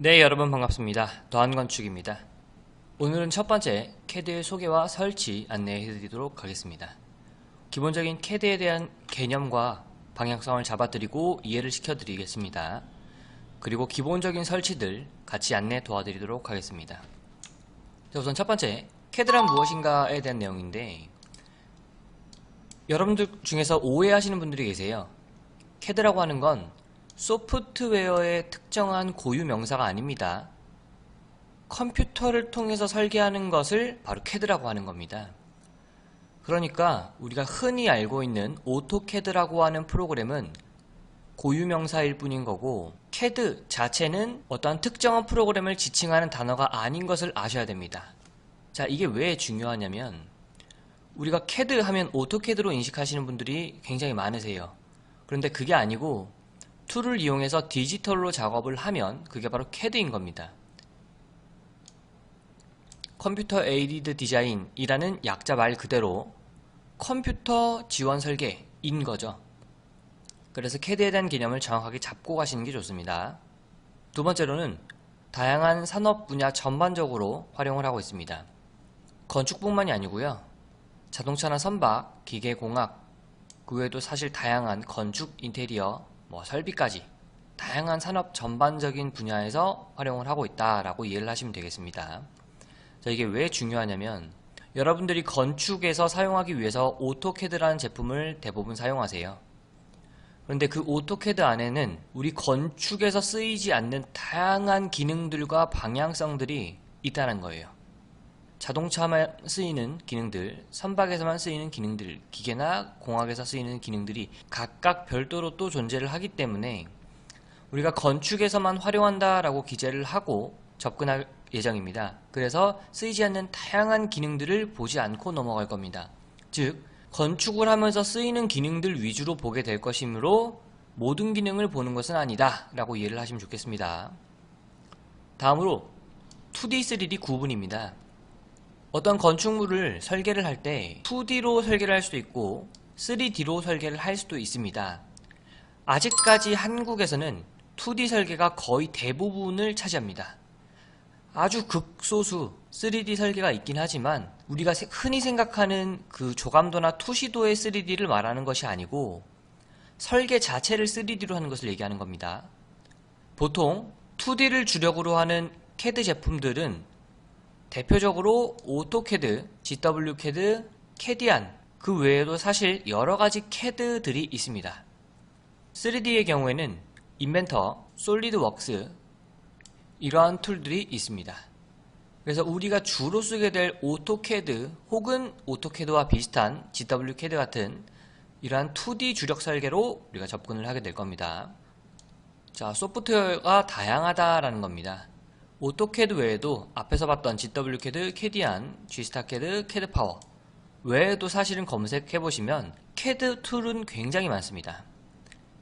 네, 여러분 반갑습니다. 더한건축입니다. 오늘은 첫 번째 CAD의 소개와 설치 안내해드리도록 하겠습니다. 기본적인 CAD에 대한 개념과 방향성을 잡아드리고 이해를 시켜드리겠습니다. 그리고 기본적인 설치들 같이 안내 도와드리도록 하겠습니다. 자, 우선 첫 번째 CAD란 무엇인가에 대한 내용인데, 여러분들 중에서 오해하시는 분들이 계세요. CAD라고 하는 건 소프트웨어의 특정한 고유 명사가 아닙니다. 컴퓨터를 통해서 설계하는 것을 바로 CAD라고 하는 겁니다. 그러니까 우리가 흔히 알고 있는 오토캐드라고 하는 프로그램은 고유 명사일 뿐인 거고, CAD 자체는 어떠한 특정한 프로그램을 지칭하는 단어가 아닌 것을 아셔야 됩니다. 자, 이게 왜 중요하냐면, 우리가 CAD 하면 오토캐드로 인식하시는 분들이 굉장히 많으세요. 그런데 그게 아니고 툴을 이용해서 디지털로 작업을 하면 그게 바로 CAD인 겁니다. 컴퓨터 에이디드 디자인이라는 약자 말 그대로 컴퓨터 지원 설계인 거죠. 그래서 CAD에 대한 개념을 정확하게 잡고 가시는 게 좋습니다. 두 번째로는 다양한 산업 분야 전반적으로 활용을 하고 있습니다. 건축뿐만이 아니고요. 자동차나 선박, 기계공학, 그 외에도 사실 다양한 건축, 인테리어, 설비까지 다양한 산업 전반적인 분야에서 활용을 하고 있다라고 이해를 하시면 되겠습니다. 자, 이게 왜 중요하냐면, 여러분들이 건축에서 사용하기 위해서 오토캐드라는 제품을 대부분 사용하세요. 그런데 그 오토캐드 안에는 우리 건축에서 쓰이지 않는 다양한 기능들과 방향성들이 있다는 거예요. 자동차만 쓰이는 기능들, 선박에서만 쓰이는 기능들, 기계나 공학에서 쓰이는 기능들이 각각 별도로 또 존재를 하기 때문에 우리가 건축에서만 활용한다라고 기재를 하고 접근할 예정입니다. 그래서 쓰이지 않는 다양한 기능들을 보지 않고 넘어갈 겁니다. 즉, 건축을 하면서 쓰이는 기능들 위주로 보게 될 것이므로 모든 기능을 보는 것은 아니다 라고 이해를 하시면 좋겠습니다. 다음으로 2D, 3D 구분입니다. 어떤 건축물을 설계를 할 때 2D로 설계를 할 수도 있고 3D로 설계를 할 수도 있습니다. 아직까지 한국에서는 2D 설계가 거의 대부분을 차지합니다. 아주 극소수 3D 설계가 있긴 하지만 우리가 흔히 생각하는 그 조감도나 투시도의 3D를 말하는 것이 아니고 설계 자체를 3D로 하는 것을 얘기하는 겁니다. 보통 2D를 주력으로 하는 CAD 제품들은 대표적으로 오토캐드, GWCAD, 캐디안, 그 외에도 사실 여러가지 CAD들이 있습니다. 3D의 경우에는 인벤터, 솔리드웍스 이러한 툴들이 있습니다. 그래서 우리가 주로 쓰게 될 오토캐드 혹은 오토캐드와 비슷한 GWCAD 같은 이러한 2D 주력 설계로 우리가 접근을 하게 될 겁니다. 자, 소프트웨어가 다양하다라는 겁니다. 오토캐드 외에도 앞에서 봤던 GWCAD, 캐디안, G스타캐드, 캐드파워 외에도 사실은 검색해보시면 CAD 툴은 굉장히 많습니다.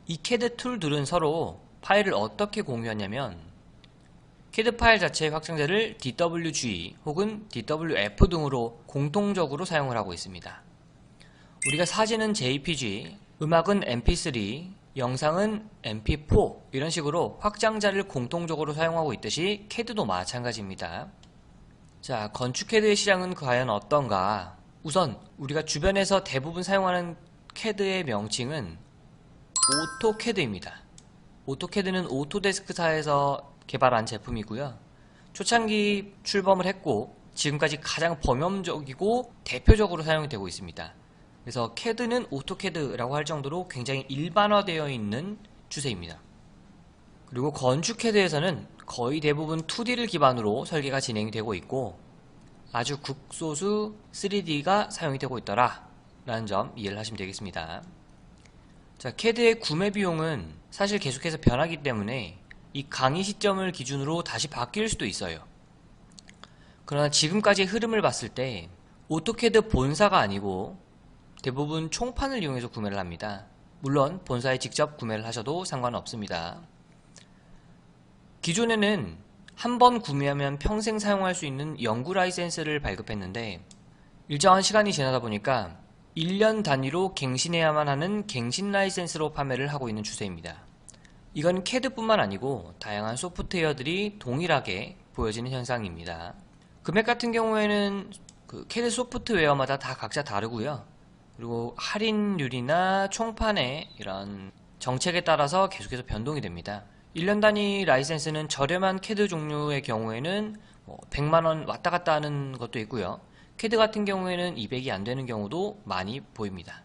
이 CAD 툴들은 서로 파일을 어떻게 공유하냐면 CAD 파일 자체의 확장자를 DWG 혹은 DWF 등으로 공통적으로 사용을 하고 있습니다. 우리가 사진은 JPG, 음악은 MP3, 영상은 MP4 이런 식으로 확장자를 공통적으로 사용하고 있듯이 CAD도 마찬가지입니다. 자, 건축 CAD의 시장은 과연 어떤가? 우선 우리가 주변에서 대부분 사용하는 CAD의 명칭은 오토캐드입니다. 오토캐드는 오토데스크사에서 개발한 제품이고요. 초창기 출범을 했고 지금까지 가장 범용적이고 대표적으로 사용이 되고 있습니다. 그래서 CAD는 오토캐드라고 할 정도로 굉장히 일반화되어 있는 추세입니다. 그리고 건축 CAD에서는 거의 대부분 2D를 기반으로 설계가 진행이 되고 있고 아주 극소수 3D가 사용이 되고 있더라 라는 점 이해를 하시면 되겠습니다. 자, CAD의 구매 비용은 사실 계속해서 변하기 때문에 이 강의 시점을 기준으로 다시 바뀔 수도 있어요. 그러나 지금까지의 흐름을 봤을 때 오토캐드 본사가 아니고 대부분 총판을 이용해서 구매를 합니다. 물론 본사에 직접 구매를 하셔도 상관은 없습니다. 기존에는 한 번 구매하면 평생 사용할 수 있는 연구 라이센스를 발급했는데 일정한 시간이 지나다 보니까 1년 단위로 갱신해야만 하는 갱신 라이센스로 판매를 하고 있는 추세입니다. 이건 CAD뿐만 아니고 다양한 소프트웨어들이 동일하게 보여지는 현상입니다. 금액 같은 경우에는 그 CAD 소프트웨어마다 다 각자 다르고요. 그리고 할인율이나 총판의 이런 정책에 따라서 계속해서 변동이 됩니다. 1년 단위 라이센스는 저렴한 CAD 종류의 경우에는 100만원 왔다 갔다 하는 것도 있고요. CAD 같은 경우에는 200이 안 되는 경우도 많이 보입니다.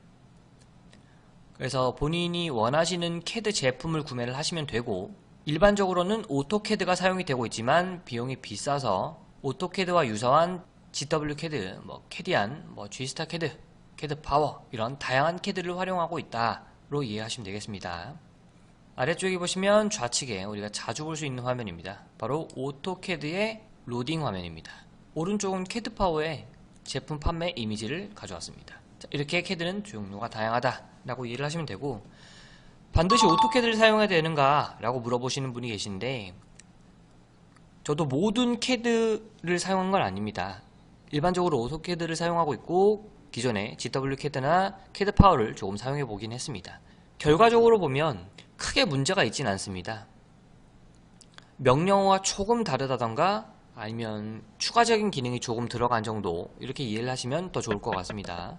그래서 본인이 원하시는 CAD 제품을 구매를 하시면 되고, 일반적으로는 오토캐드가 사용이 되고 있지만 비용이 비싸서 오토캐드와 유사한 GWCAD, 캐디안, G스타 캐드, 캐드 파워 이런 다양한 CAD를 활용하고 있다로 이해하시면 되겠습니다. 아래쪽에 보시면 좌측에 우리가 자주 볼 수 있는 화면입니다. 바로 오토캐드의 로딩 화면입니다. 오른쪽은 캐드 파워의 제품 판매 이미지를 가져왔습니다. 자, 이렇게 CAD는 종류가 다양하다라고 이해를 하시면 되고, 반드시 오토캐드를 사용해야 되는가 라고 물어보시는 분이 계신데, 저도 모든 CAD를 사용한 건 아닙니다. 일반적으로 오토캐드를 사용하고 있고 기존에 GWCAD나 CAD 파워를 조금 사용해 보긴 했습니다. 결과적으로 보면 크게 문제가 있진 않습니다. 명령어가 조금 다르다던가 아니면 추가적인 기능이 조금 들어간 정도, 이렇게 이해를 하시면 더 좋을 것 같습니다.